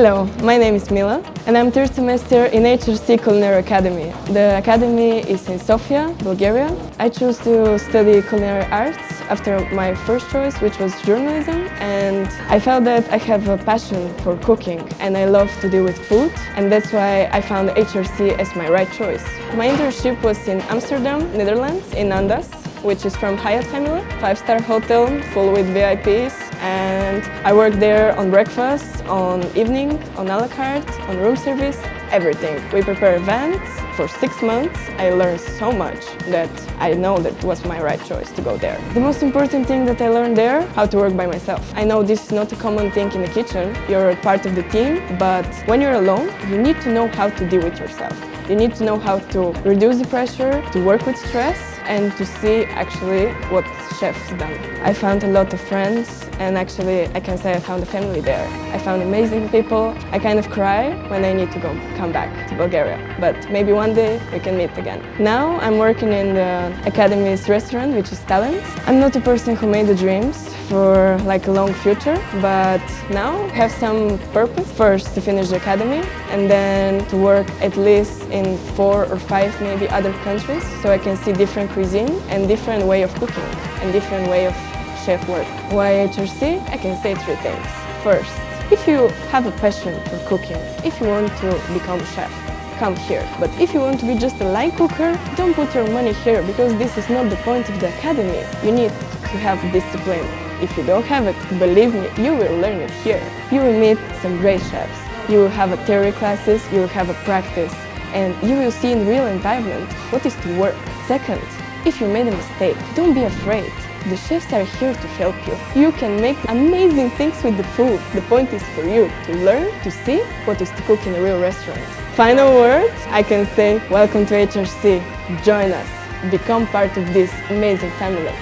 Hello, my name is Mila and I'm third semester in HRC Culinary Academy. The academy is in Sofia, Bulgaria. I chose to study culinary arts after my first choice, which was journalism, and I felt that I have a passion for cooking and I love to deal with food, and that's why I found HRC as my right choice. My internship was in Amsterdam, Netherlands, in Andas, which is from Hyatt family, 5-star hotel full with VIPs, and I worked there on breakfast, on evening, on a la carte, on room service, everything. We prepare events. For 6 months, I learned so much that I know that it was my right choice to go there. The most important thing that I learned there, how to work by myself. I know this is not a common thing in the kitchen, you're part of the team, but when you're alone, you need to know how to deal with yourself. You need to know how to reduce the pressure, to work with stress, and to see actually what chefs done. I found a lot of friends, and actually I can say I found a family there. I found amazing people. I kind of cry when I need to come back to Bulgaria, but maybe one day we can meet again. Now I'm working in the academy's restaurant, which is Talent. I'm not a person who made the dreams for like a long future, but now I have some purpose. First to finish the academy and then to work at least in 4 or 5 maybe other countries, so I can see different cuisine and different way of cooking and different way of chef work. Why HRC? I can say 3 things. First, if you have a passion for cooking, if you want to become a chef, come here. But if you want to be just a line cooker, don't put your money here, because this is not the point of the academy. You need to have discipline. If you don't have it, believe me, you will learn it here. You will meet some great chefs. You will have a theory classes, you will have a practice, and you will see in real environment what is to work. Second, if you made a mistake, don't be afraid. The chefs are here to help you. You can make amazing things with the food. The point is for you to learn, to see what is to cook in a real restaurant. Final words, I can say welcome to HRC. Join us. Become part of this amazing family.